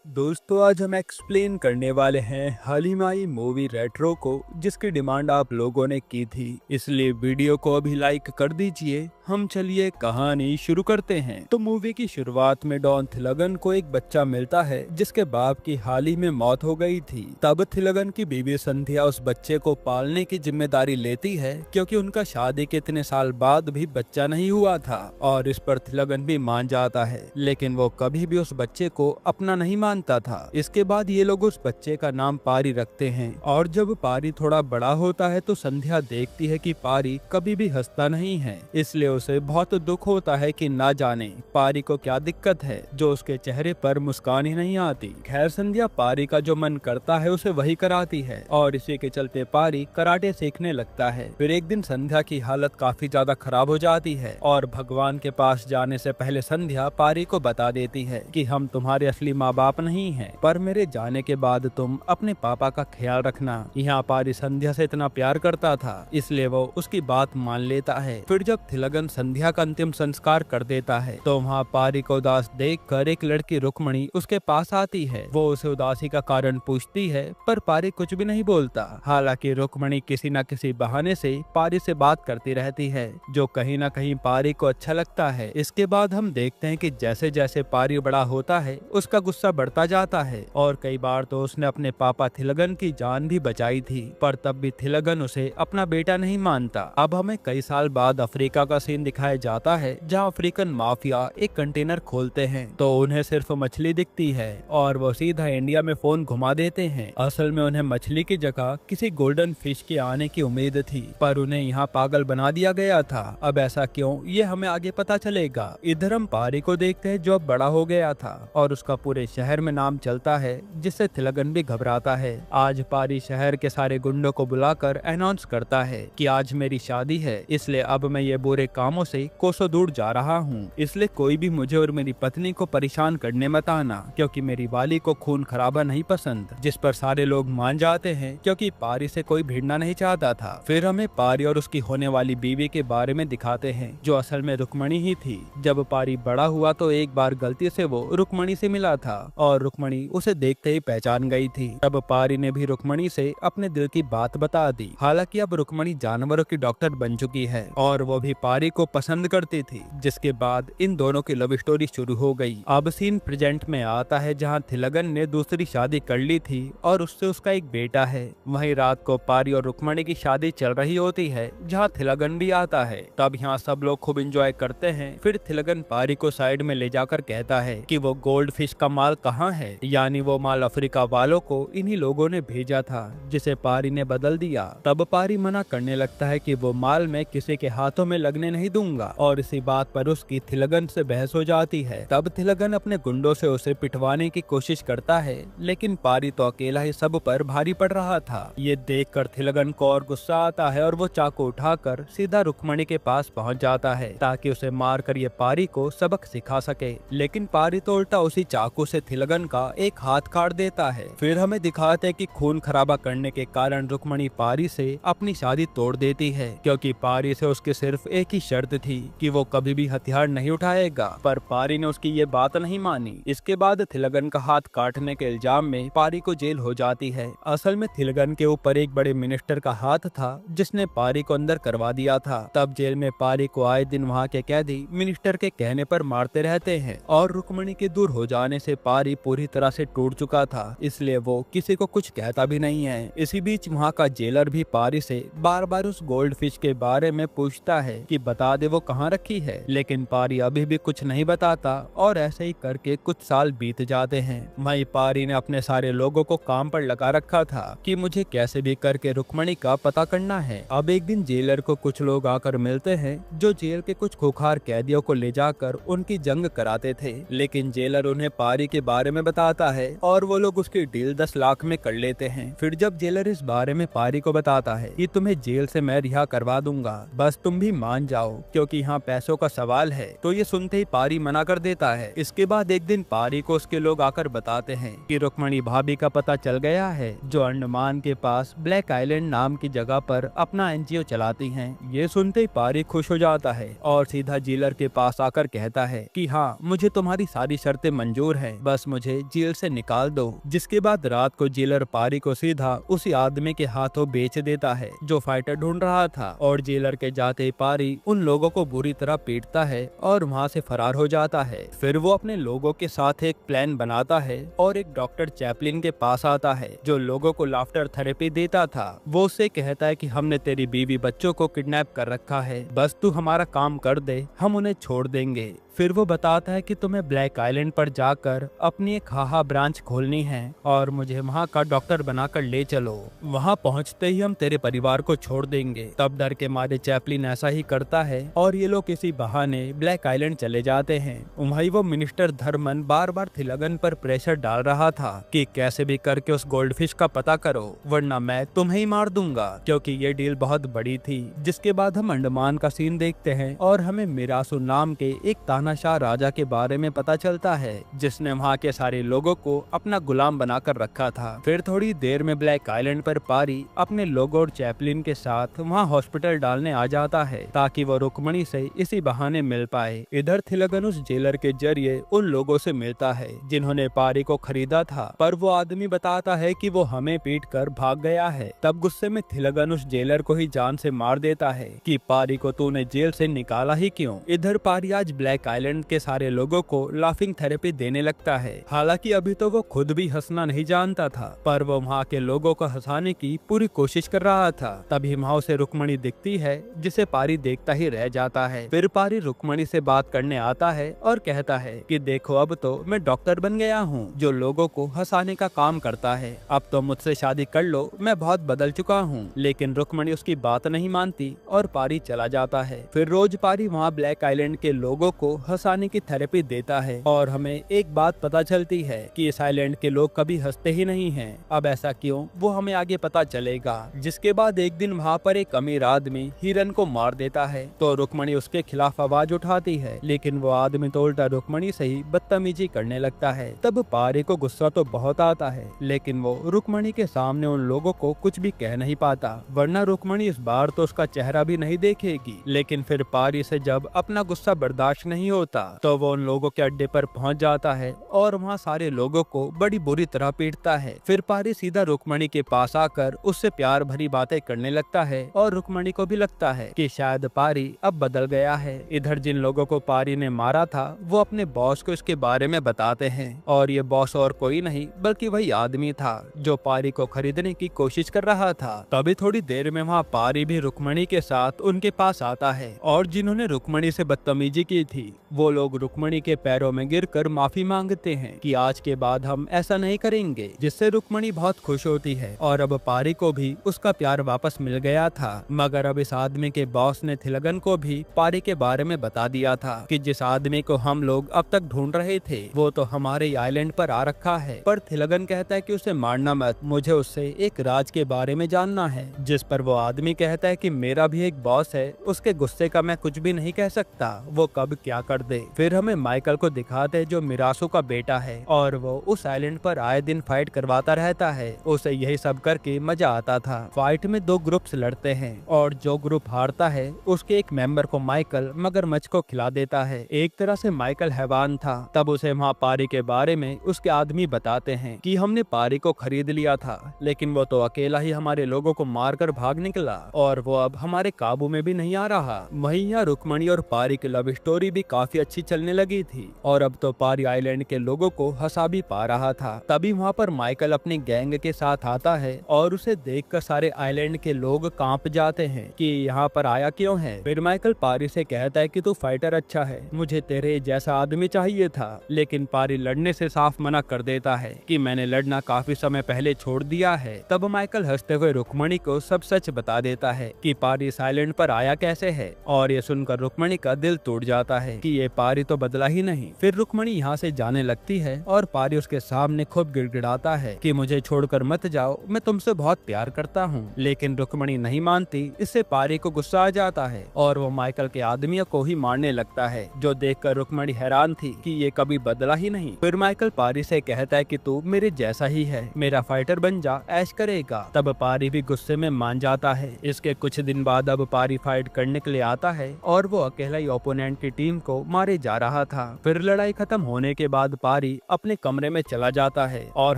दोस्तों आज हम एक्सप्लेन करने वाले हैं हालिमाई मूवी रेट्रो को, जिसकी डिमांड आप लोगों ने की थी, इसलिए वीडियो को अभी लाइक कर दीजिए। हम चलिए कहानी शुरू करते हैं। तो मूवी की शुरुआत में डॉन थिलगन को एक बच्चा मिलता है जिसके बाप की हाल ही में मौत हो गई थी। तब थिलगन की बीवी संध्या उस बच्चे को पालने की जिम्मेदारी लेती है, क्योंकि उनका शादी के इतने साल बाद भी बच्चा नहीं हुआ था और इस पर थिलगन भी मान जाता है, लेकिन वो कभी भी उस बच्चे को अपना नहीं मानता था। इसके बाद ये लोग उस बच्चे का नाम पारी रखते हैं और जब पारी थोड़ा बड़ा होता है तो संध्या देखती है कि पारी कभी भी हंसता नहीं है, इसलिए उसे बहुत दुख होता है कि ना जाने पारी को क्या दिक्कत है जो उसके चेहरे पर मुस्कान ही नहीं आती। खैर संध्या पारी का जो मन करता है उसे वही कराती है और इसी के चलते पारी कराटे सीखने लगता है। फिर एक दिन संध्या की हालत काफी ज्यादा खराब हो जाती है और भगवान के पास जाने से पहले संध्या पारी को बता देती है कि हम तुम्हारे असली माँ बाप नहीं हैं, पर मेरे जाने के बाद तुम अपने पापा का ख्याल रखना। यहाँ पारी संध्या से इतना प्यार करता था इसलिए वो उसकी बात मान लेता है। फिर जब थिलगन संध्या का अंतिम संस्कार कर देता है तो वहाँ पारी को उदास देखकर एक लड़की रुक्मणी उसके पास आती है। वो उसे उदासी का कारण पूछती है पर पारी कुछ भी नहीं बोलता। हालांकि रुक्मणी किसी न किसी बहाने से पारी से बात करती रहती है जो कहीं न कहीं पारी को अच्छा लगता है। इसके बाद हम देखते हैं कि जैसे जैसे पारी बड़ा होता है उसका गुस्सा बढ़ता जाता है और कई बार तो उसने अपने पापा थिलगन की जान भी बचाई थी, पर तब भी थिलगन उसे अपना बेटा नहीं मानता। अब हमें कई साल बाद अफ्रीका का सीन दिखाया जाता है जहां अफ्रीकन माफिया एक कंटेनर खोलते हैं तो उन्हें सिर्फ मछली दिखती है और वो सीधा इंडिया में फोन घुमा देते हैं। असल में उन्हें मछली की जगह किसी गोल्डन फिश के आने की उम्मीद थी, पर उन्हें यहाँ पागल बना दिया गया था। अब ऐसा क्यों, ये हमें आगे पता चलेगा। इधर हम पारी को देखते हैं जो अब बड़ा हो गया था और उसका पूरे शहर में नाम चलता है, जिससे थिलगन भी घबराता है। आज पारी शहर के सारे गुंडों को बुलाकर अनाउंस करता है कि आज मेरी शादी है, इसलिए अब मैं ये बुरे कामों से कोसों दूर जा रहा हूँ, इसलिए कोई भी मुझे और मेरी पत्नी को परेशान करने मत आना, क्योंकि मेरी वाली को खून खराबा नहीं पसंद। जिस पर सारे लोग मान जाते हैं क्योंकि पारी से कोई भिड़ना नहीं चाहता था। फिर हमें पारी और उसकी होने वाली बीवी के बारे में दिखाते हैं जो असल में रुक्मणी ही थी। जब पारी बड़ा हुआ तो एक बार गलती से वो रुक्मणी से मिला था और रुक्मणी उसे देखते ही पहचान गई थी। तब पारी ने भी रुक्मणी से अपने दिल की बात बता दी। हालांकि अब रुक्मणी जानवरों की डॉक्टर बन चुकी है और वो भी पारी को पसंद करती थी, जिसके बाद इन दोनों की लव स्टोरी शुरू हो गई। अब सीन प्रेजेंट में आता है जहां थिलगन ने दूसरी शादी कर ली थी और उससे उसका एक बेटा है। वहीं रात को पारी और रुक्मणी की शादी चल रही होती है जहां थिलगन भी आता है। तब यहाँ सब लोग खूब एंजॉय करते हैं। फिर थिलगन पारी को साइड में ले जाकर कहता है कि वो गोल्ड फिश का माल कहाँ है, यानी वो माल अफ्रीका वालों को इन्हीं लोगों ने भेजा था जिसे पारी ने बदल दिया। तब पारी मना करने लगता है कि वो माल मैं किसी के हाथों में लगने नहीं दूंगा और इसी बात पर उसकी थिलगन से बहस हो जाती है। तब थिलगन अपने गुंडों से उसे पिटवाने की कोशिश करता है, लेकिन पारी तो अकेला ही सब पर भारी पड़ रहा था। ये देखकर थिलगन को और गुस्सा आता है और वो चाकू उठाकर सीधा रुक्मणी के पास पहुंच जाता है ताकि उसे मारकर ये पारी को सबक सिखा सके, लेकिन पारी तो उल्टा उसी चाकू से थिलगन का एक हाथ काट देता है। फिर हमें दिखाते हैं कि खून खराबा करने के कारण रुक्मणी पारी से अपनी शादी तोड़ देती है, क्योंकि पारी से उसकी सिर्फ एक ही शर्त थी कि वो कभी भी हथियार नहीं उठाएगा, पर पारी ने उसकी ये बात नहीं मानी। इसके बाद थिलगन का हाथ काटने के इल्जाम में पारी को जेल हो जाती है। असल में थिलगन के ऊपर एक बड़े मिनिस्टर का हाथ था जिसने पारी को अंदर करवा दिया था। तब जेल में पारी को आए दिन वहाँ के कैदी मिनिस्टर के कहने पर मारते रहते हैं और रुक्मणी के दूर हो जाने से पारी पूरी तरह से टूट चुका था, इसलिए वो किसी को कुछ कहता भी नहीं है। इसी बीच वहाँ का जेलर भी पारी से बार बार उस गोल्ड फिश के बारे में पूछता है कि बता दे वो कहाँ रखी है, लेकिन पारी अभी भी कुछ नहीं बताता और ऐसे ही करके कुछ साल बीत जाते हैं। वहीं पारी ने अपने सारे लोगों को काम पर लगा रखा था कि मुझे कैसे भी करके रुक्मणी का पता करना है। अब एक दिन जेलर को कुछ लोग आकर मिलते हैं जो जेल के कुछ खुखार कैदियों को ले जाकर उनकी जंग कराते थे, लेकिन जेलर उन्हें पारी के बारे में बताता है और वो लोग उसकी डील 10 लाख में कर लेते हैं। फिर जब जेलर इस बारे में पारी को बताता है कि तुम्हें जेल से मैं रिहा करवा दूंगा, बस तुम भी मान जाओ क्योंकि यहाँ पैसों का सवाल है, तो ये सुनते ही पारी मना कर देता है। इसके बाद एक दिन पारी को उसके लोग आकर बताते हैं कि रुक्मणी भाभी का पता चल गया है जो अंडमान के पास ब्लैक आइलैंड नाम की जगह पर अपना एनजीओ चलाती हैं। ये सुनते ही पारी खुश हो जाता है और सीधा जेलर के पास आकर कहता है कि हाँ मुझे तुम्हारी सारी शर्तें मंजूर है, बस मुझे जेल से निकाल दो। जिसके बाद रात को जेलर पारी को सीधा उसी आदमी के हाथों बेच देता है जो फाइटर ढूंढ रहा था, और जेलर के जाते ही पारी उन लोगों को बुरी तरह पीटता है और वहाँ से फरार हो जाता है। फिर वो अपने लोगों के साथ एक प्लान बनाता है और एक डॉक्टर चैपलिन के पास आता है जो लोगों को लाफ्टर थेरेपी देता था। वो उससे कहता है कि हमने तेरी बीवी बच्चों को किडनैप कर रखा है, बस तू हमारा काम कर दे, हम उन्हें छोड़ देंगे। फिर वो बताता है कि तुम्हें ब्लैक आइलैंड पर जाकर अपनी एक हाहा ब्रांच खोलनी है और मुझे वहाँ का डॉक्टर बनाकर ले चलो। वहाँ पहुँचते ही हम तेरे परिवार को छोड़ देंगे। तब डर के मारे चैपलिन ऐसा ही करता है और ये लोग किसी बहाने ब्लैक आइलैंड चले जाते हैं। वहीं वो मिनिस्टर धर्मन बार बार थिलगन पर प्रेशर डाल रहा था कि कैसे भी करके उस गोल्डफिश का पता करो वरना मैं तुम्हें ही मार दूंगा, क्योंकि ये डील बहुत बड़ी थी। जिसके बाद हम अंडमान का सीन देखते हैं और हमें मिरासु नाम के एक तानाशाह राजा के बारे में पता चलता है जिसने वहाँ के सारे लोगों को अपना गुलाम बनाकर रखा था। फिर थोड़ी देर में ब्लैक आइलैंड पर पारी अपने लोगों और चैपलिन के साथ वहाँ हॉस्पिटल डालने आ जाता है ताकि वो रुक्मणी से इसी बहाने मिल पाए। इधर थिलगन उस जेलर के जरिए उन लोगों से मिलता है जिन्होंने पारी को खरीदा था, पर वो आदमी बताता है कि वो हमें पीट कर भाग गया है। तब गुस्से में थिलगन उस जेलर को ही जान से मार देता है कि पारी को तूने जेल से निकाला ही क्यों। इधर पारी आज ब्लैक आइलैंड के सारे लोगों को लाफिंग थेरेपी देने लगता है। हालांकि अभी तो वो खुद भी हंसना नहीं जानता था, पर वो वहाँ के लोगों को हंसाने की पूरी कोशिश कर रहा था। तभी वहाँ उसे रुक्मणी दिखती है जिसे पारी देखता ही रह जाता है। फिर पारी रुक्मणी से बात करने आता है और कहता है कि देखो अब तो मैं डॉक्टर बन गया हूँ जो लोगों को हंसाने का काम करता है, अब तो मुझसे शादी कर लो, मैं बहुत बदल चुका हूँ। लेकिन रुक्मणी उसकी बात नहीं मानती और पारी चला जाता है। फिर रोज पारी वहाँ ब्लैक आइलैंड के लोगों को हंसाने की थेरेपी देता है और हमें एक बात पता चलती है कि इस आइलैंड के लोग कभी हंसते ही नहीं हैं। अब ऐसा क्यों, वो हमें आगे पता चलेगा। जिसके बाद एक दिन वहाँ पर एक अमीर आदमी हिरन को मार देता है तो रुक्मणी उसके खिलाफ आवाज उठाती है, लेकिन वो आदमी तो उल्टा रुक्मणी से ही बदतमीजी करने लगता है। तब पारी को गुस्सा तो बहुत आता है, लेकिन वो रुक्मणी के सामने उन लोगों को कुछ भी कह नहीं पाता, वरना रुक्मणी इस बार तो उसका चेहरा भी नहीं देखेगी। लेकिन फिर पारी से जब अपना गुस्सा बर्दाश्त नहीं होता तो वो उन लोगों के अड्डे पर पहुंच जाता है और वहाँ सारे लोगों को बड़ी बुरी तरह पीटता है। फिर पारी सीधा रुक्मणी के पास आकर उससे प्यार भरी बातें करने लगता है और रुक्मणी को भी लगता है कि शायद पारी अब बदल गया है। इधर जिन लोगों को पारी ने मारा था वो अपने बॉस को इसके बारे में बताते हैं और ये बॉस और कोई नहीं बल्कि वही आदमी था जो पारी को खरीदने की कोशिश कर रहा था। तभी थोड़ी देर में वहाँ पारी भी रुक्मणी के साथ उनके पास आता है और जिन्होंने रुक्मणी से बदतमीजी की थी वो लोग रुक्मणी के पैरों में गिरकर माफी मांगते हैं कि आज के बाद हम ऐसा नहीं करेंगे, जिससे रुक्मणी बहुत खुश होती है और अब पारी को भी उसका प्यार वापस मिल गया था। मगर अब इस आदमी के बॉस ने थिलगन को भी पारी के बारे में बता दिया था कि जिस आदमी को हम लोग अब तक ढूंढ रहे थे वो तो हमारे आइलैंड पर आ रखा है। पर थिलगन कहता है कि उसे मारना मत, मुझे उससे एक राज के बारे में जानना है। जिस पर वो आदमी कहता है कि मेरा भी एक बॉस है, उसके गुस्से का मैं कुछ भी नहीं कह सकता, वो कब क्या कर दे। फिर हमें माइकल को दिखाते जो मिरासु का बेटा है और वो उस आइलैंड पर आए दिन फाइट करवाता रहता है। उसे यही सब करके मजा आता था। फाइट में दो ग्रुप्स लड़ते हैं और जो ग्रुप हारता है उसके एक मेंबर को माइकल मगरमच्छ को खिला देता है। एक तरह से माइकल हैवान था। तब उसे वहाँ पारी के बारे में उसके आदमी बताते हैं कि हमने पारी को खरीद लिया था, लेकिन वो तो अकेला ही हमारे लोगों को मारकर भाग निकला और वो अब हमारे काबू में भी नहीं आ रहा। वहीं यहाँ रुक्मणी और पारी की लव स्टोरी भी काफी अच्छी चलने लगी थी और अब तो पारी आइलैंड के लोगों को हंसा भी पा रहा था। तभी वहाँ पर माइकल अपनी गैंग के साथ आता है और उसे देखकर सारे आइलैंड के लोग कांप जाते हैं कि यहाँ पर आया क्यों है। फिर माइकल पारी से कहता है कि तू फाइटर अच्छा है, मुझे तेरे जैसा आदमी चाहिए था। लेकिन पारी लड़ने से साफ मना कर देता है कि मैंने लड़ना काफी समय पहले छोड़ दिया है। तब माइकल हंसते हुए रुक्मणी को सब सच बता देता है कि पारी इस आइलैंड पर आया कैसे है और ये सुनकर रुक्मणी का दिल टूट जाता है कि ये पारी तो बदला ही नहीं। फिर रुक्मणी यहाँ से जाने लगती है और पारी उसके सामने खूब गिड़गिड़ाता है कि मुझे छोड़कर मत जाओ, मैं तुमसे बहुत प्यार करता हूँ। लेकिन रुक्मणी नहीं मानती। इससे पारी को गुस्सा आ जाता है और वो माइकल के आदमियों को ही मारने लगता है, जो देखकर रुक्मणी हैरान थी कि ये कभी बदला ही नहीं। फिर माइकल पारी से कहता है कि तू मेरे जैसा ही है, मेरा फाइटर बन जा, ऐश करेगा। तब पारी भी गुस्से में मान जाता है। इसके कुछ दिन बाद अब पारी फाइट करने के लिए आता है और वो अकेला ही ओपोनेंट की टीम को मारे जा रहा था। फिर लड़ाई खत्म होने के बाद पारी अपने कमरे में चला जाता है और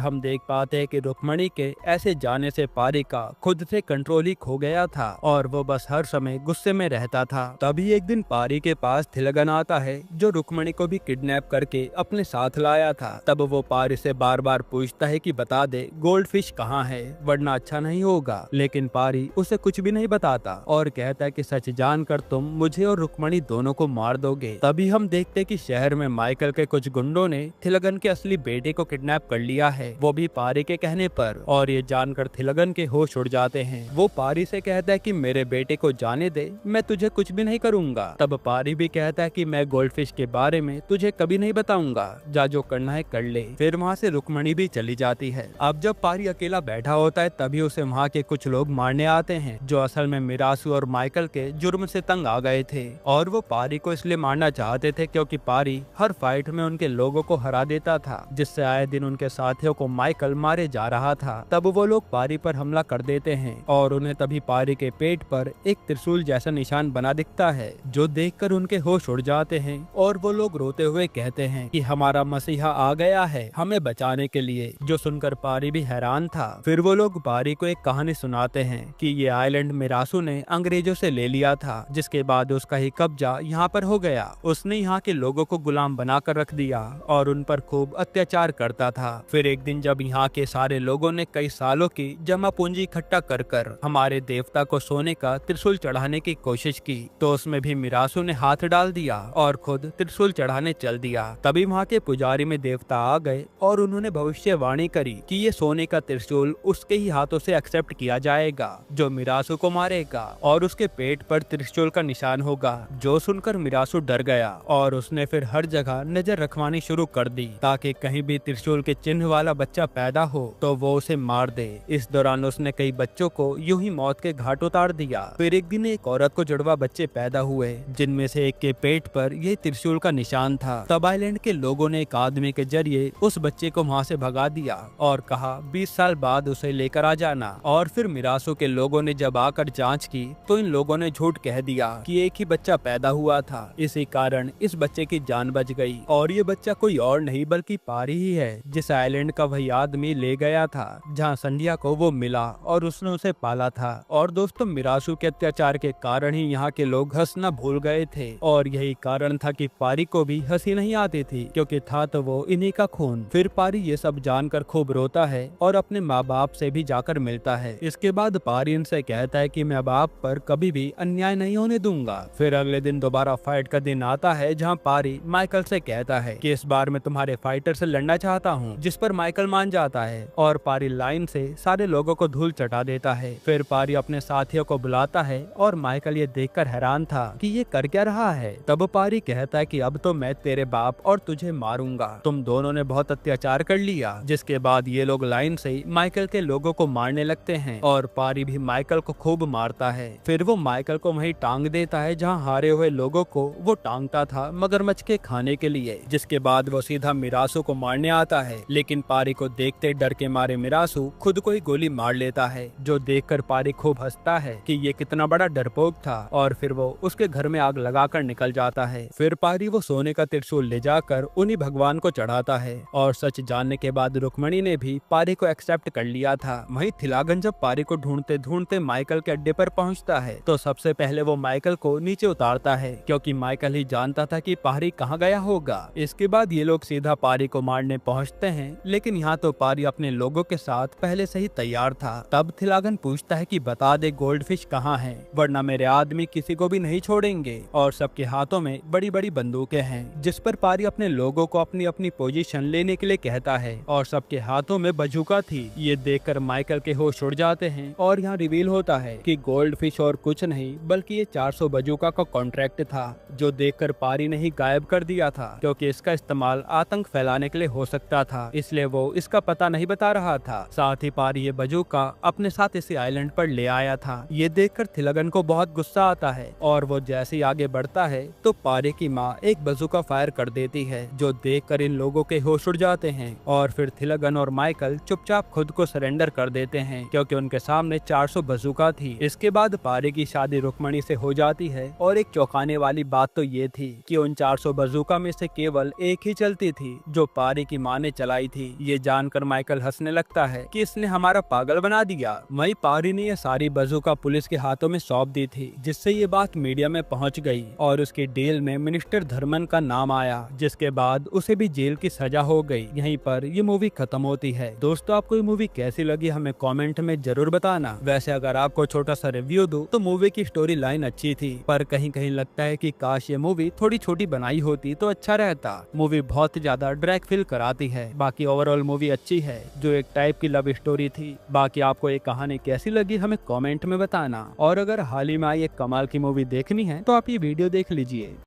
हम देख पाते हैं कि रुक्मणी के ऐसे जाने से पारी का खुद से कंट्रोल ही खो गया था और वो बस हर समय गुस्से में रहता था। तभी एक दिन पारी के पास थिलगन आता है जो रुक्मणी को भी किडनैप करके अपने साथ लाया था। तब वो पारी से बार बार पूछता है कि बता दे गोल्ड फिश कहाँ है, वरना अच्छा नहीं होगा। लेकिन पारी उसे कुछ भी नहीं बताता और कहता है कि सच जानकर तुम मुझे और रुक्मणी दोनों को मार दोगे। तभी हम देखते कि शहर में माइकल के कुछ गुंडों ने थिलगन के असली बेटे को किडनैप कर लिया है, वो भी पारी के कहने पर। और ये जानकर थिलगन के होश उड़ जाते हैं। वो पारी से कहता है कि मेरे बेटे को जाने दे, मैं तुझे कुछ भी नहीं करूंगा। तब पारी भी कहता है कि मैं गोल्डफिश के बारे में तुझे कभी नहीं बताऊंगा, जा जो करना है कर ले। फिर वहाँ से रुक्मणी भी चली जाती है। अब जब पारी अकेला बैठा होता है तभी उसे वहाँ के कुछ लोग मारने आते हैं जो असल में मिरासू और माइकल के जुर्म से तंग आ गए थे और वो पारी को इसलिए मारना चाहते थे क्योंकि पारी हर फाइट में उनके लोगों को हरा देता था, जिससे आए दिन उनके साथियों को माइकल मारे जा रहा था। तब वो लोग पारी पर हमला कर देते हैं और उन्हें तभी पारी के पेट पर एक त्रिशूल जैसा निशान बना दिखता है, जो देखकर उनके होश उड़ जाते हैं और वो लोग रोते हुए कहते हैं कि हमारा मसीहा आ गया है हमें बचाने के लिए, जो सुनकर पारी भी हैरान था। फिर वो लोग पारी को एक कहानी सुनाते हैं कि ये आइलैंड मिरासू ने अंग्रेजों से ले लिया था, जिसके बाद उसका ही कब्जा यहाँ पर हो गया। उसने यहाँ के लोगों को गुलाम बनाकर रख दिया और उन पर खूब अत्याचार करता था। फिर एक दिन जब यहाँ के सारे लोगों ने कई सालों की जमा पूंजी इकट्ठा कर हमारे देवता को सोने का त्रिशूल चढ़ाने की कोशिश की, तो उसमें भी मिरासू ने हाथ डाल दिया और खुद त्रिशूल चढ़ाने चल दिया। तभी वहाँ के पुजारी में देवता आ गए और उन्होंने भविष्यवाणी करी कि ये सोने का त्रिशूल उसके ही हाथों से एक्सेप्ट किया जाएगा जो मिरासू को मारेगा और उसके पेट पर त्रिशूल का निशान होगा। जो सुनकर मिरासू डर गया और उसने फिर हर जगह नजर रखवानी शुरू कर दी ताकि कहीं भी त्रिशूल के चिन्ह वाला बच्चा पैदा हो तो वो उसे मार दे। इस दौरान उसने कई बच्चों को यूं ही मौत के घाट उतार दिया। फिर एक दिन एक औरत को जुड़वा बच्चे पैदा हुए जिनमें से एक के पेट पर ये त्रिशूल का निशान था। तब आइलैंड के लोगों ने एक आदमी के जरिए उस बच्चे को वहाँ से भगा दिया और कहा 20 साल बाद उसे लेकर आ जाना। और फिर मिरासू के लोगों ने जब आकर जांच की तो इन लोगों ने झूठ कह दिया कि एक ही बच्चा पैदा हुआ था, इसी कारण इस बच्चे की जान बच गई। और ये बच्चा कोई और नहीं बल्कि पारी ही है जिस आइलैंड का वही आदमी ले गया था जहाँ संध्या को वो मिला और उसने उसे पाला था। और दोस्तों मिरासू के अत्याचार के कारण ही यहाँ के लोग हंसना भूल गए थे और यही कारण था कि पारी को भी हंसी नहीं आती थी क्योंकि था तो वो इन्हीं का खून। फिर पारी ये सब जानकर खूब रोता है और अपने माँ बाप से भी जाकर मिलता है। इसके बाद पारी इनसे कहता है कि मैं अब आप पर कभी भी अन्याय नहीं होने दूंगा। फिर अगले दिन दोबारा फाइट का दिन आता है जहाँ पारी माइकल से कहता है कि इस बार मैं तुम्हारे फाइटर से लड़ना चाहता हूँ, जिस पर माइकल मान जाता है और पारी लाइन से सारे लोगों को धूल चटा देता है। फिर पारी अपने साथियों को बुलाता है और माइकल ये देखकर हैरान था कि ये कर क्या रहा है। तब पारी कहता है कि अब तो मैं तेरे बाप और तुझे मारूंगा, तुम दोनों ने बहुत अत्याचार कर लिया। जिसके बाद ये लोग लाइन से माइकल के लोगों को मारने लगते हैं और पारी भी माइकल को खूब मारता है। फिर वो माइकल को वहीं टांग देता है जहाँ हारे हुए लोगों को वो टांगता था मगरमच्छ के खाने के लिए। जिसके बाद वो सीधा मिरासू को मारने आता है, लेकिन पारी को देखते डर के मारे मिरासू खुद को ही गोली मार लेता है, जो देखकर पारी खूब हंसता है कि ये कितना बड़ा डरपोक था और फिर वो उसके घर में आग लगाकर निकल जाता है। फिर पारी वो सोने का त्रिशूल ले जाकर उन्हीं भगवान को चढ़ाता है और सच जानने के बाद रुक्मणी ने भी पारी को एक्सेप्ट कर लिया था। वहीं थिलागन जब पारी को ढूंढते ढूंढते माइकल के अड्डे पर पहुंचता है तो सबसे पहले वो माइकल को नीचे उतारता है क्योंकि माइकल ही जानता था कि पारी कहाँ गया होगा। इसके बाद ये लोग सीधा पारी को मारने पहुंचते हैं, लेकिन यहाँ तो पारी अपने लोगों के साथ पहले से ही तैयार था। तब थिलागन पूछता है कि बता दे गोल्ड फिश कहाँ है, वरना मेरे आदमी किसी को भी नहीं छोड़ेंगे। और सबके हाथों में बड़ी बड़ी बंदूकें हैं, जिस पर पारी अपने लोगों को अपनी अपनी पोजीशन लेने के लिए कहता है और सबके हाथों में बंदूका थी। ये देखकर माइकल के होश उड़ जाते हैं और यहाँ रिवील होता है कि गोल्ड फिश और कुछ नहीं बल्कि ये 400 बंदूका का कॉन्ट्रैक्ट था, जो देखकर पारी ने ही गायब कर दिया था क्योंकि इसका इस्तेमाल आतंक फैलाने के लिए हो सकता था, इसलिए वो इसका पता नहीं बता रहा था। साथ ही पारी ये बंदूका अपने साथ इसी आइलैंड पर ले आया था। ये देखकर थिलगन को बहुत गुस्सा आता है और वो जैसे ही आगे बढ़ता है तो पारी की माँ एक बंदूका फायर कर देती है, जो देखकर इन लोगों के होश उड़ जाते हैं और फिर थिलगन और माइकल चुपचाप खुद को सरेंडर कर देते हैं क्योंकि उनके सामने 400 बंदूका थी। इसके बाद पारी की शादी रुक्मणी से हो जाती है और एक चौंकाने वाली बात तो ये ये थी कि उन 400 बंदूकों में से केवल एक ही चलती थी जो पारी की माँ ने चलाई थी। ये जानकर माइकल हंसने लगता है कि इसने हमारा पागल बना दिया। वही पारी ने ये सारी बंदूकें पुलिस के हाथों में सौंप दी थी, जिससे ये बात मीडिया में पहुंच गई और उसकी डील में मिनिस्टर धर्मन का नाम आया, जिसके बाद उसे भी जेल की सजा हो गई। यहीं पर ये मूवी खत्म होती है। दोस्तों, आपको ये मूवी कैसी लगी हमें कमेंट में जरूर बताना। वैसे अगर आपको छोटा सा रिव्यू दूं तो मूवी की स्टोरी लाइन अच्छी थी, पर कहीं कहीं लगता है कि काश ये मूवी थोड़ी छोटी बनाई होती तो अच्छा रहता। मूवी बहुत ज्यादा ड्रैग फील कराती है। बाकी ओवरऑल मूवी अच्छी है, जो एक टाइप की लव स्टोरी थी। बाकी आपको ये कहानी कैसी लगी हमें कमेंट में बताना। और अगर हाल ही में आई एक कमाल की मूवी देखनी है तो आप ये वीडियो देख लीजिए।